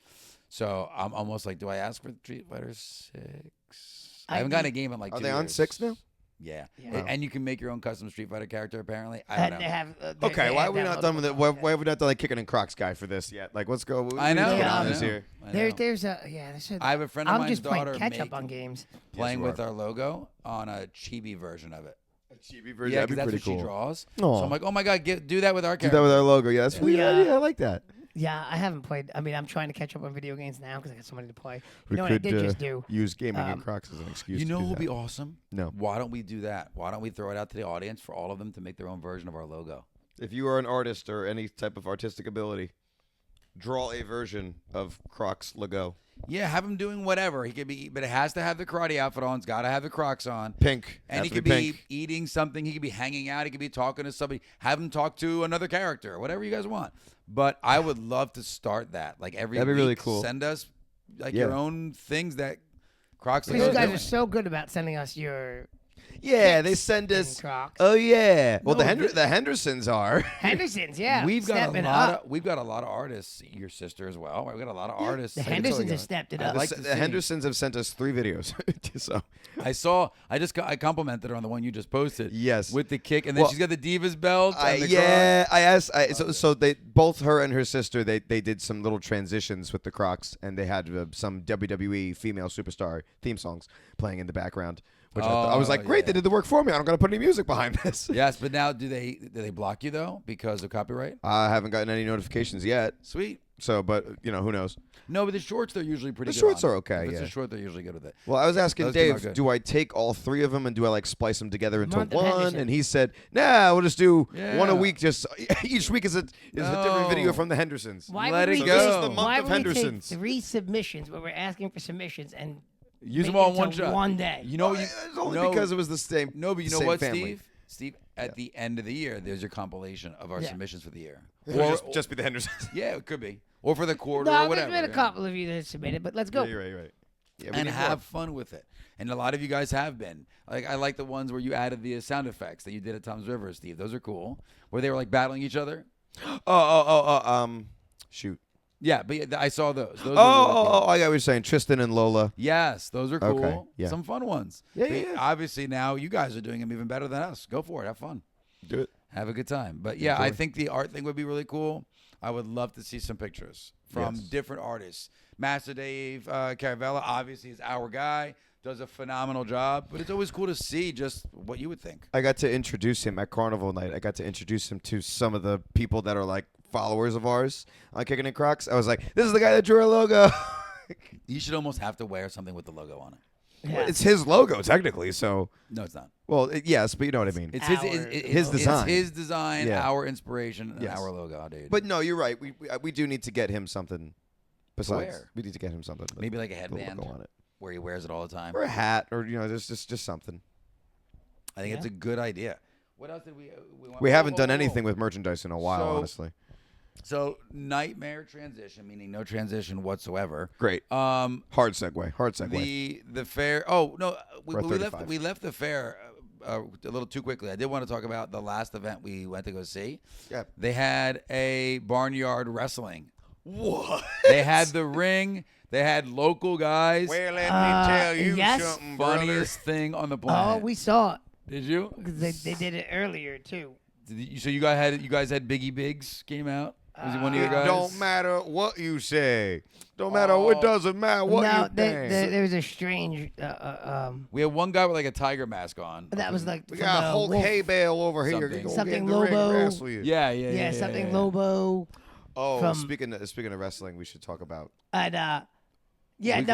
So I'm almost like, do I ask for Street Fighter 6? I haven't gotten a game in like 2 years. Are they on 6 now? Yeah. Yeah. And you can make your own custom Street Fighter character, apparently. I don't know. Okay, why are we not done with it? Why have we not done like Kickin and Crocs guy for this yet? Like, let's go. I know. Here. I have a friend of I'm mine's just playing daughter catch up on games. playing with our logo on a chibi version of it. A chibi version? Yeah, That'd be because that's pretty what cool. she draws. Aw. So I'm like, oh my God, do that with our Do character. that with our logo. Yeah, that's pretty good. Yeah, I like that. Yeah, I haven't played. I mean, I'm trying to catch up on video games now because I got somebody to play. We what could I did just do? use gaming and Crocs as an excuse. You know to what do would be that. awesome? No. Why don't we do that? Why don't we throw it out to the audience for all of them to make their own version of our logo? If you are an artist or any type of artistic ability, draw a version of Crocs logo. Yeah, have him doing whatever. He could be, but it has to have the karate outfit on. It's got to have the Crocs on. Pink. And he could be eating something. He could be hanging out. He could be talking to somebody. Have him talk to another character. Whatever you guys want. But I would love to start that. Like every That'd be week, really cool. Send us like your own things that Crocs Because you guys doing. are so good about sending us your Yeah, they send us. Crocs. Oh yeah. Well, No, the Hendersons are. Hendersons, yeah. We've got stepping a lot. up. We've got a lot of artists. Your sister as well. We've got a lot of artists. The Hendersons have stepped it up. The Hendersons have sent us 3 videos. So I complimented her on the one you just posted. Yes. With the kick, and then she's got the Divas belt. And the yeah, Crocs. I asked. So they both her and her sister they did some little transitions with the Crocs, and they had some WWE female superstar theme songs playing in the background. Which I was like, great, they did the work for me. I don't got to put any music behind this. Yes, but now do they block you though because of copyright? I haven't gotten any notifications yet. Sweet. So, but who knows? No, but the shorts they're usually pretty. The good shorts on. are okay. If it's yeah. a short, they're usually good with it. Well, I was asking Those two are Dave, good. do I take all 3 of them and do I like splice them together into Monmouth one? Henderson. And he said, nah, we'll just do one a Yeah. week. Just each week is a different video from the Hendersons. Why Let would it we go. This So is the month Why of would we take Hendersons. 3 submissions where we're asking for submissions and Use them make all it in one to shot. one day? You know, It's only because it was the same. No, but you know same what, family. Steve? At the end of the year, there's your compilation of our Yeah. submissions for the year. Or just be the Hendersons. Yeah, it could be. Or for the quarter No, or there's whatever. been a yeah. couple of you that have submitted, but let's go. Yeah, you're right. Yeah, we And need have more. fun with it. And a lot of you guys have been. Like I like the ones where you added the sound effects that you did at Tom's River, Steve. Those are cool. Where they were like battling each other. Shoot. Yeah, but yeah, I saw those. Those were really cool. I got what you're saying. Tristan and Lola. Yes, those are cool. Okay, yeah. Some fun ones. Yeah, But yeah. Obviously now you guys are doing them even better than us. Go for it. Have fun. Do it. Have a good time. But yeah, Enjoy. I think the art thing would be really cool. I would love to see some pictures from Yes. different artists. Master Dave Caravella, obviously, is our guy. Does a phenomenal job. But it's always cool to see just what you would think. I got to introduce him at Carnival Night. I got to introduce him to some of the people that are like followers of ours on Kickin and Crocs. I was like, this is the guy that drew our logo. You should almost have to wear something with the logo on it. Yeah. It's his logo technically, so No, it's not. well, yes, but you know what I mean. It's his design. It's his design, Yeah. our inspiration, and Yes. our logo, dude. But no, you're right. We do need to get him something. Besides, wear. we need to get him something. Maybe like a with headband the logo on it, where he wears it all the time. or a hat, or just something. I think it's a good idea. What else did we want? We haven't done anything with merchandise in a while, So- honestly. So nightmare transition, meaning no transition whatsoever. Great. Hard segue. Hard segue. The fair. Oh no, we We're at left 35. we left the fair a little too quickly. I did want to talk about the last event we went to go see. Yeah. They had a barnyard wrestling. What? They had the ring. They had local guys. Well, let me tell you yes. something, brother. Funniest thing on the Oh, planet. we saw it. Did you? 'Cause they did it earlier too. So you guys had Biggie Biggs came out. Was he one of your It guys? don't matter what you say. Don't matter. It doesn't matter what no, you think. there was a strange. We had one guy with like a tiger mask on. That was like We from got the Hulk Wolf. Hay Bale over here. Something. Go Something get in the ring and Lobo. wrestle you. Yeah, something Lobo. Oh, From- speaking of wrestling, we should talk about. And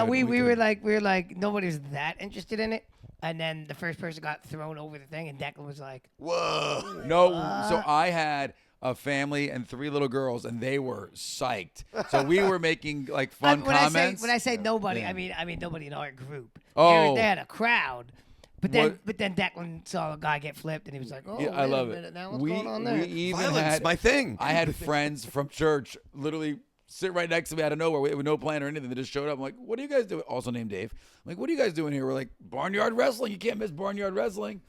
we were like nobody was that interested in it. And then the first person got thrown over the thing, and Declan was like, Whoa. No, so I had a family and 3 little girls, and they were psyched. So we were making like fun comments. When I say nobody, Yeah. I mean nobody in our group. Oh. They had a crowd. But then Declan saw a guy get flipped, and he was like, "Oh, Yeah, I wait love a it. minute, now what's We going on we there?" even Violence, had my thing. I had friends from church literally sit right next to me out of nowhere with no plan or anything. They just showed up. I'm like, "What are you guys doing?" Also named Dave. I'm like, "What are you guys doing here?" We're like, "Barnyard wrestling. You can't miss barnyard wrestling."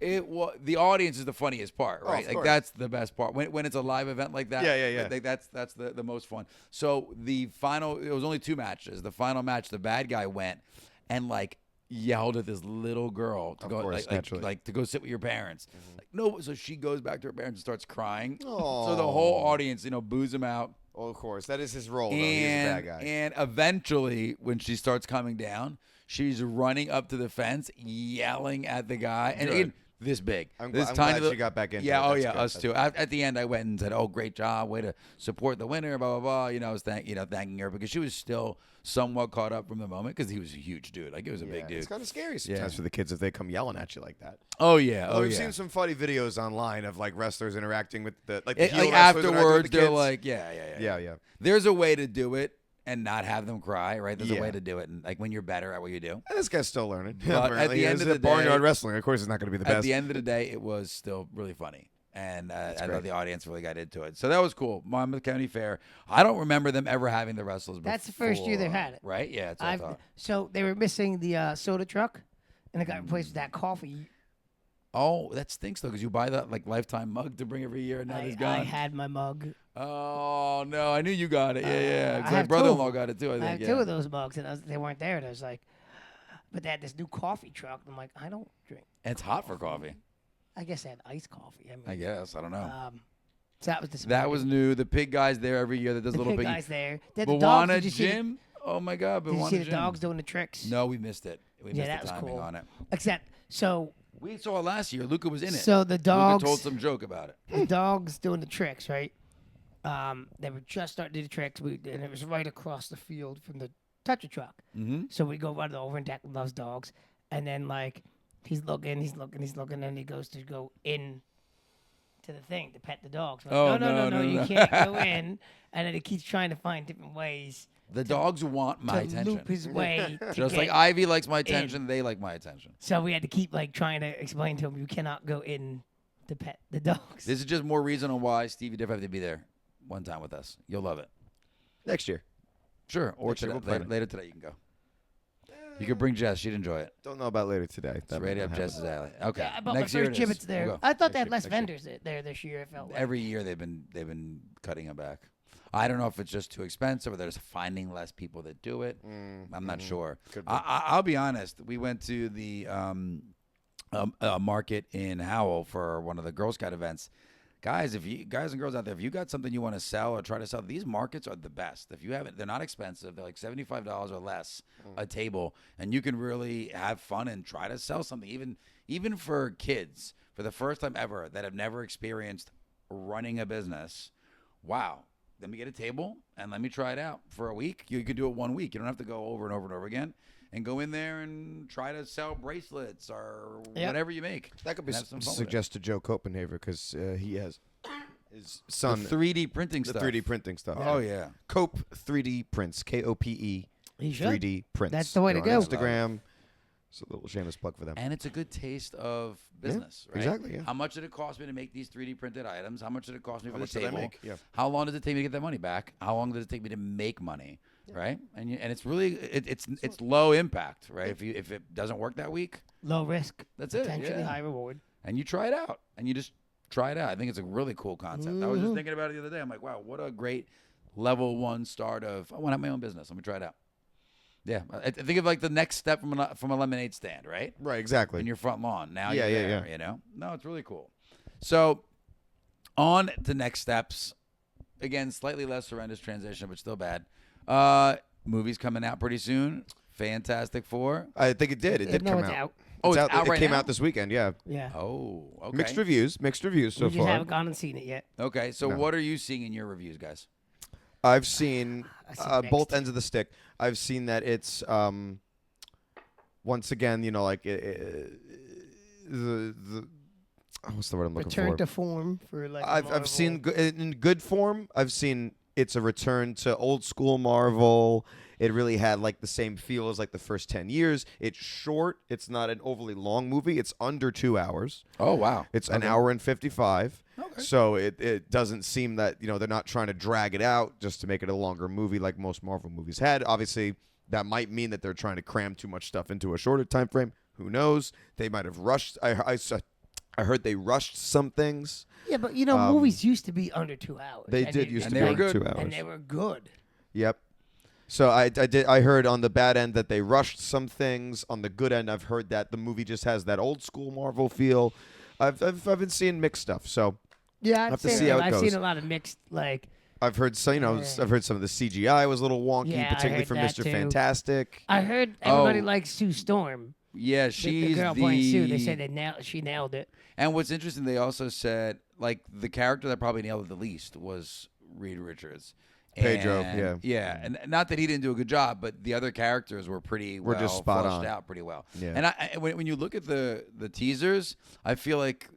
The audience is the funniest part, right? of Like course. that's the best part when it's a live event like that. Yeah. Like that's the most fun. So the final, it was only 2 matches. The final match, the bad guy went and like yelled at this little girl to Of go course, naturally. like to go sit with your parents. Like, no, so she goes back to her parents and starts crying. Aw. So the whole audience, boos him out. Oh, of course, that is his role. Though. He's a bad guy. And eventually, when she starts coming down, she's running up to the fence, yelling at the guy, and Good. again, this big. I'm this glad tiny she little- got back into Yeah, it. oh That's yeah, good. us too. At the end, I went and said, "Oh, great job, way to support the winner." Blah blah blah. I was thanking her because she was still somewhat caught up from the moment because he was a huge dude. Like it was a big dude. It's kind of scary sometimes Yeah. for the kids if they come yelling at you like that. Oh yeah, Although oh we've yeah. seen some funny videos online of like wrestlers interacting with the Like, heel wrestlers interacting with afterwards, the they're kids. like, yeah. yeah. There's a way to do it and not have them cry, right? There's a Yeah. way to do it, and like when you're better at what you do. And this guy's still learning. But at Apparently, the end He's of at the barnyard day- wrestling. Of course, it's not going to be the At best. the end of the day, it was still really funny. And I great. thought the audience really got into it. So that was cool. Monmouth County Fair. I don't remember them ever having the wrestlers before. That's the first year they've had it. Right? Yeah, that's what I thought. So they were missing the soda truck, and it got replaced with that coffee. Oh, that stinks, though, because you buy that like lifetime mug to bring every year, and now it's gone. I had my mug. Oh, no. I knew you got it. Yeah. I Because have my two. brother-in-law got it, too, I I think. have yeah. 2 of those mugs, and they weren't there. And I was like, but they had this new coffee truck. And I'm like, I don't drink. And it's hot for coffee, I guess they had iced coffee. I mean, I guess. I don't know. so that was the That was new. The pig guy's there every year. That does the little big piggy. guys there. They had the dogs. Bawana Did you see the- Jim. Oh my God, Did you Bawana see the Jim. dogs doing the tricks? No, we missed it. We Yeah, missed that the was timing cool. on it. Except, so We saw it last year. Luca was in it. So the Luca dogs, told some joke about it. the dogs doing the tricks, right? They were just starting to do the tricks, and it was right across the field from the toucher truck. Mm-hmm. So we go right over, and Declan loves dogs. And then like he's looking, and he goes to go in to the thing to pet the dogs. Like, Oh, no, you no. can't go in. And then he keeps trying to find different ways The dogs want my to attention. loop his way. to Just get like Ivy likes my attention, they like my attention. So we had to keep like trying to explain to him you cannot go in to pet the dogs. This is just more reason on why Stevie Diff have to be there one time with us. You'll love it. Next year. Sure. Or Next year today, we'll plan it. later today you can go. You could bring Jess. She'd enjoy it. Don't know about later today. It's right up Jess's alley. Okay. Yeah, I bought Next my year first it is. gibbets there. We'll go. I thought Next they had year, less next year. vendors there this year. It felt like. Every year they've been cutting them back. I don't know if it's just too expensive or they're just finding less people that do it. I'm not sure. Could be. I'll be honest. We went to the market in Howell for one of the Girl Scout events. Guys and girls out there, if you got something you want to sell or try to sell, these markets are the best. If you haven't, they're not expensive. They're like $75 or less a table, and you can really have fun and try to sell something. Even for kids, for the first time ever that have never experienced running a business. Wow, let me get a table and let me try it out for a week. You could do it 1 week. You don't have to go over and over and over again. And go in there and try to sell bracelets or whatever you make. That could be suggested to Joe Copenhaver because he has his son. The 3D printing stuff. The 3D printing stuff. Oh, yeah. Cope 3D Prints. KOPE. He should. 3D Prints. That's the way to They're on go. Instagram. It's a little shameless plug for them. And it's a good taste of business, right? Exactly, yeah. How much did it cost me to make these 3D printed items? How much did it cost me for the much did I table? make? Yeah. How long does it take me to get that money back? How long does it take me to make money? Right, and it's really it's low impact, right? If it doesn't work that week, Low risk. That's it, Potentially yeah. high reward. and you try it out, and you just try it out. I think it's a really cool concept. I was just thinking about it the other day. I'm like, wow, what a great level 1 start of I want to have my own business. Let me try it out. Yeah, I think of like the next step from a lemonade stand, right? Right, exactly. In your front lawn. Now Yeah, you're yeah, there, yeah. you know? No, it's really cool. So, on to next steps. Again, slightly less horrendous transition, but still bad. Movie's coming out pretty soon. Fantastic Four. I think it did. It did No, come it's out. out. Oh, it's out. out It right came now? out this weekend. Yeah. Yeah. Oh, okay. Mixed reviews. Mixed reviews so We just far. haven't gone and seen it yet. Okay, so No. what are you seeing in your reviews, guys? I've seen I see both mixed. ends of the stick. I've seen that it's once again, like the what's the word I'm looking Return for? to form for like. I've seen in good form. I've seen it's a return to old school Marvel. It really had like the same feel as like the first 10 years. It's short. It's not an overly long movie. It's under 2 hours. Oh, wow. It's an hour and 55. Okay. So it doesn't seem that, they're not trying to drag it out just to make it a longer movie like most Marvel movies had. Obviously, that might mean that they're trying to cram too much stuff into a shorter time frame. Who knows? They might have rushed. I heard they rushed some things. Yeah, but movies used to be under 2 hours. They and did used and to they be were under good. 2 hours. and they were good. Yep. So I heard on the bad end that they rushed some things. On the good end, I've heard that the movie just has that old school Marvel feel. I've been seeing mixed stuff. So Yeah, have to see how it I've goes. seen a lot of mixed like. I've heard some, I've heard some of the CGI was a little wonky, Yeah, I particularly heard for that Mr. too. Fantastic. I heard everybody Oh. likes Sue Storm. Yeah, The she's girl playing Sue. They said she nailed it. And what's interesting, they also said, like, the character that probably nailed it the least was Reed Richards. Pedro, And- Yeah, and not that he didn't do a good job, but the other characters were pretty Were just spot fleshed on. out pretty well. Yeah. And when you look at the teasers, I feel like,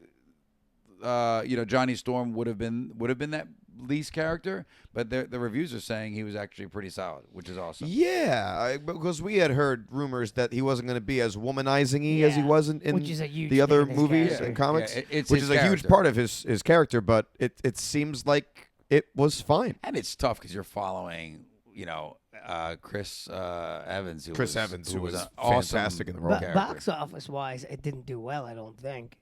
Johnny Storm would have been that least character, but the reviews are saying he was actually pretty solid, which is awesome. Yeah, because we had heard rumors that he wasn't going to be as womanizing-y as he Yeah, was in which is a huge the other thing in his movies character. and comics, Yeah, it's which his is a huge character. part of his character, but it seems like it was fine. And it's tough because you're following, Chris Evans, who was an awesome fantastic in the role. But character. box office wise, it didn't do well. I don't think.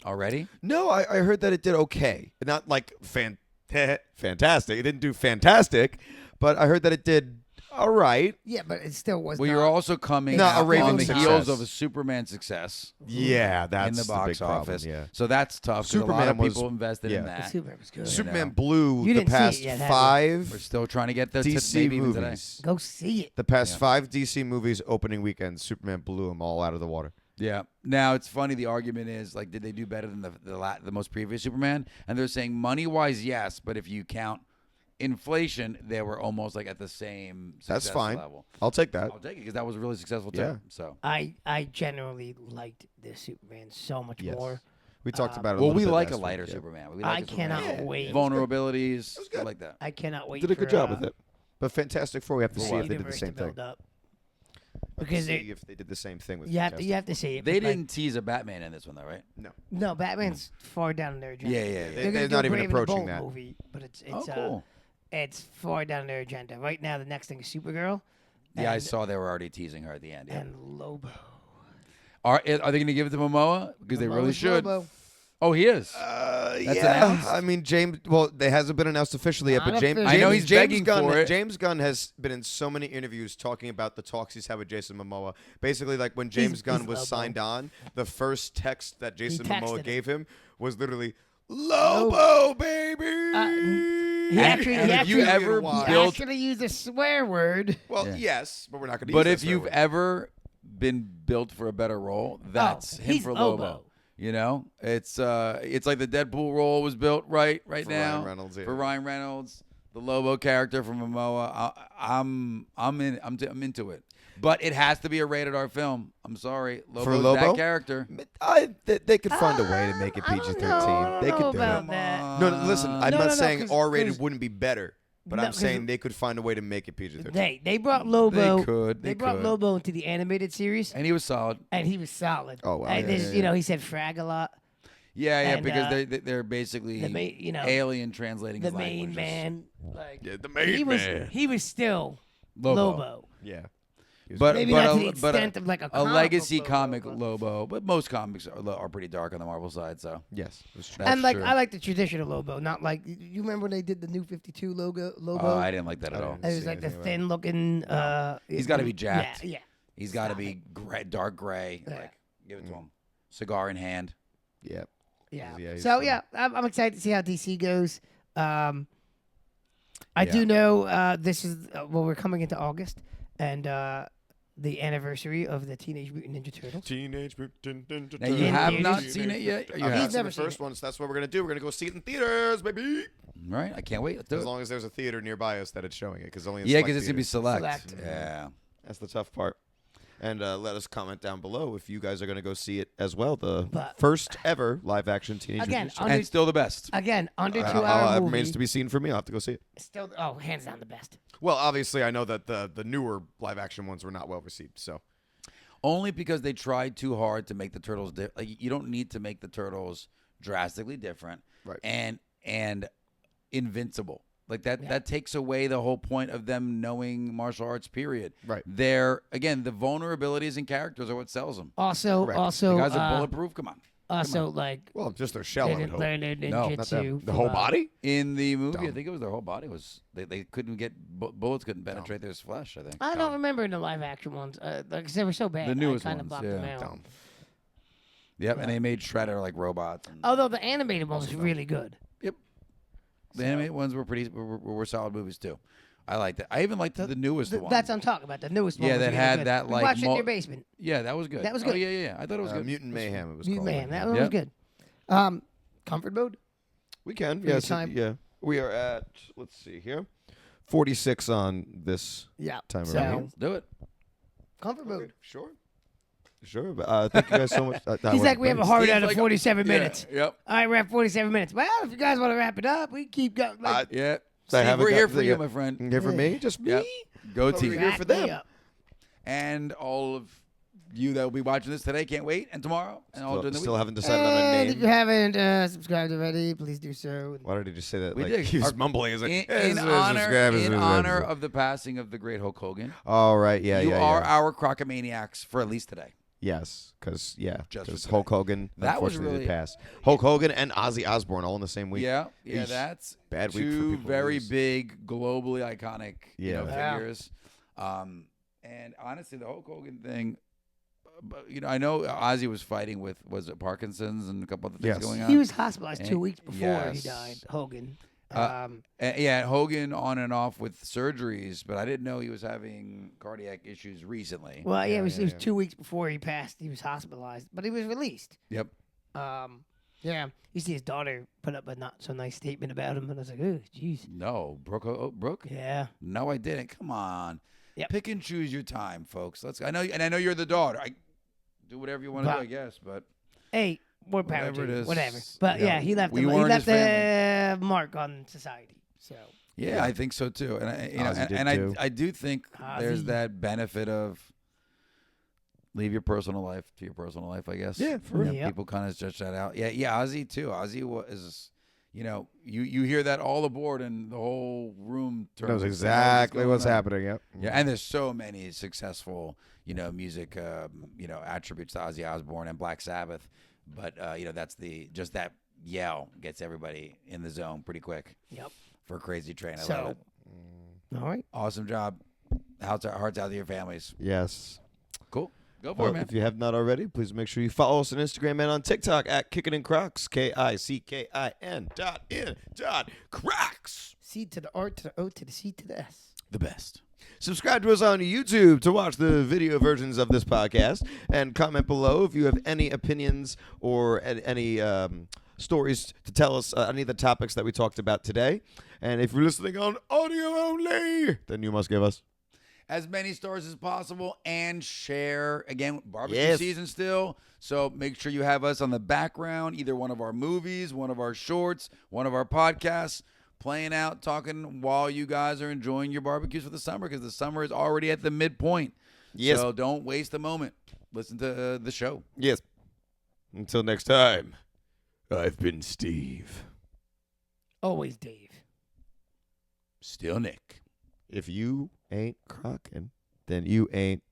Already? No, I heard that it did okay. Not like fantastic. It didn't do fantastic, but I heard that it did all right. Yeah, but it still was. Well, not, you're also coming Not a out raving on the success. heels of a Superman success Yeah, that's in the box big problem, office. Yeah. So that's tough. 'Cause a lot Superman of people was- invested in yeah. The that. Superman was good. Superman know. blew You the didn't see it past yet, have you? We're 5 still trying to get the DC maybe even today. movies. Go see it. The past Yeah. 5 DC movies opening weekend, Superman blew them all out of the water. Yeah. Now it's funny. The argument is like, did they do better than the most previous Superman? And they're saying money wise, yes, but if you count inflation, they were almost like at the same That's success fine. level. I'll take that. I'll take it because that was really successful too. Yeah. So. I generally liked this Superman so much Yes. more. We talked about it. Well, little we bit like a last lighter week, yeah. Superman. We I like a Superman cannot with wait. vulnerabilities, stuff like that. I cannot wait. Did a good for, job with it. But Fantastic Four, we have to the see if they did the universe same to build thing. up. Because Because see they, if they did the same thing with you have Fantastic. to see it. They but, like, didn't tease a Batman in this one, though, right? No, Batman's far down their agenda. Yeah, yeah. They're, gonna they're do not a even Brave and the approaching Bold that. movie, but it's Oh, cool. it's far down their agenda. Right now, the next thing is Supergirl. Yeah, I and- saw they were already teasing her at the end. Yeah. And Lobo. Are they going to give it to Momoa? Because they really Lobo's should. Lobo. Oh, he is. That's yeah. announced? I mean, James. Well, it hasn't been announced officially yet, Not but James. officially. I know he's James begging Gunn, for it. James Gunn has been in so many interviews talking about the talks he's had with Jason Momoa. Basically, like when James Gunn he's was Lobo. signed on, the first text that Jason texted Momoa him. gave him was literally "Lobo, baby." He actually, and he if you actually, ever Why? he built, actually used a swear word. Well, Yeah. yes, but we're not going to. but use if that you've swear word. ever been built for a better role, that's him he's for Lobo. Lobo. You know, it's like the Deadpool role was built right For now Ryan Reynolds, yeah. for Ryan Reynolds. the Lobo character from MOW. I'm into it. But it has to be a rated R film. I'm sorry, Lobo's Lobo? that character. They could find a way to make it PG-13. They could do it. No, listen, I'm not saying R-rated wouldn't be better, but I'm saying they could find a way to make it PG-13. They brought Lobo. They brought could. Lobo into the animated series, And he was solid. Oh wow. And you know, he said frag a lot. Yeah, because they're basically alien translating the his main languages. man. Like, the main man. He was still Lobo. Lobo. Yeah. But Maybe not to the extent of like a comic legacy book comic Lobo. Lobo, but most comics are pretty dark on the Marvel side. So Yes, that's true. And like true. I like the traditional Lobo, not like you remember when they did the New 52 Lobo. Oh, I didn't like that at all. It was like the thin looking. He's got to be jacked. Yeah. He's got to be dark gray. Yeah. Like, give it to him. Cigar in hand. Yep. Yeah. he's So fun. I'm excited to see how DC goes. I do know this is we're coming into August and the anniversary of the Teenage Mutant Ninja Turtles. Teenage Mutant Ninja Now, you have not seen it yet? Or you I've have? not seen never the seen first it. one, so that's what we're gonna do. We're gonna go see it in theaters, baby. Right? I can't wait. Let's do As it. long as there's a theater nearby us that it's showing it, because only in Yeah, select because it's going to be theaters. select. Yeah. That's the tough part. And let us comment down below if you guys are going to go see it as well. The But- first ever live action Teenage Again, Mutant Ninja under- And still the best. Again, under 2 Turtles. hour It movie. remains to be seen for me. I'll have to go see it. Still, hands down the best. Well, obviously, I know that the newer live action ones were not well received. So Only because they tried too hard to make the Turtles you don't need to make the Turtles drastically different. Right. And invincible. Like that takes away the whole point of them knowing martial arts, period. Right. They're, again, the vulnerabilities and characters are what sells them. Also, Correct. The guys are bulletproof. Come on. Like well, just their shell. they I would didn't hope. learn their No, not ninjutsu. The whole from, body. In the movie, I Dumb. think it was their whole body was they couldn't get bullets couldn't penetrate their flesh. I think. I don't remember in the live action ones. Like they were so bad. The newest I kind of ones, blocked them yeah. out. Dumb. Yep, and they made Shredder like robots. And Although the animated one was really good. Yep. The animated ones were solid movies too. I liked it. I even liked the newest one. That's what I'm talking about. The newest one. Yeah, was that really had good. that, we like, watched it in your basement. Yeah, that was good. That was Oh, good. yeah. I thought it was good. Mutant Mayhem. It was You called. man, that one Yep. was good. Comfort mode. We can. your Yes. time. Yeah. We are at. Let's see here. 46 on this Yeah. time So around. Let's do it. comfort mode. Sure. Sure. But thank you guys so much. He's like, we have a hard Steve's out of like, 47 minutes. Yep. All right, we're at 47 minutes. Well, if you guys want to wrap it up, we keep going. Like, Yeah. So I Steve, haven't we're got here the- for you, yeah. my friend. Here for me, just me. Yep. Go Over team. here crack for them. me up. And all of you that will be watching this today, can't wait. And tomorrow, and all during the Still week. haven't decided on a And if name. you haven't subscribed already, please do so. Why did he just say that? We like did. he was Our- mumbling. He's like, In honor of the passing of the great Hulk Hogan, All right. Yeah. you yeah. are yeah. our Crocomaniacs for at least today. Yes, because Just for Hulk today. Hogan That was unfortunately really- did pass. Hulk Hogan and Ozzy Osbourne all in the same week. Yeah, Eesh. that's Bad week for two people to very lose. big, globally iconic Yeah. figures. And honestly, the Hulk Hogan thing, I know Ozzy was fighting with, was it Parkinson's and a couple other things Yes. going on? He was hospitalized 2 And- weeks before he yes. died, Hogan. Yeah, Hogan on and off with surgeries, but I didn't know he was having cardiac issues recently. Well, yeah, it was, yeah, it was yeah. 2 weeks before he passed. He was hospitalized, but he was released. Yep. Yeah, you see his daughter put up a not so nice statement about him, and I was like, oh, jeez. No, Brooke? Yeah. No, I didn't. Come on. Yep. Pick and choose your time, folks. I know you're the daughter. I do whatever you want to But- do, I guess, but Hey, more power Whatever to it you, is, whatever. But you know, yeah, he left. we He weren't left his a mark on society. So yeah, I think so too. And Ozzy did too. I do think there's Ozzy. that benefit of leave your personal life to your personal life, I guess. Yeah, for real. Yep. People kind of judge that out. Yeah, Ozzy too. Ozzy was, you hear that all aboard and the whole room turns. knows and exactly going what's on. happening. Yep. Yeah, and there's so many successful, music, attributes to Ozzy Osbourne and Black Sabbath. But that's just that yell gets everybody in the zone pretty quick. Yep. For a crazy train. I love So, it. all right. Awesome job. Hearts out to your families. Yes. Cool. Go for it, man. If you have not already, please make sure you follow us on Instagram and on TikTok at Kickin and Crocs. KICKIN.Crocs. C to the R to the O to the C to the S. The best. Subscribe to us on YouTube to watch the video versions of this podcast, and comment below if you have any opinions or any stories to tell us, any of the topics that we talked about today. And if you're listening on audio only, then you must give us as many stars as possible and share. Again, barbecue Yes. season still. So make sure you have us on the background, either one of our movies, one of our shorts, one of our podcasts, playing out, talking while you guys are enjoying your barbecues for the summer, because the summer is already at the midpoint. Yes. So don't waste a moment. Listen to the show. Yes. Until next time, I've been Steve. Always Dave. Still Nick. If you ain't crockin', then you ain't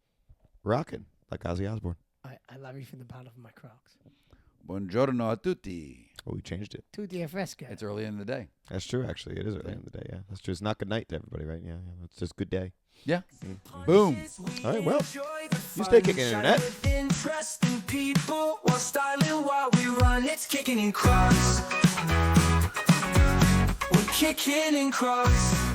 rockin', like Ozzy Osbourne. I love you from the bottom of my Crocs. Buongiorno a tutti. Oh, we changed it. Tutti e fresca. It's early in the day. That's true, actually. It is early in the day, yeah. That's true. It's not good night to everybody, right? Yeah, yeah. It's just good day. Yeah. Boom. All right, well, you stay kicking, Internet. Interesting people while styling while we run. It's kicking in Crocs. We're kicking in Crocs.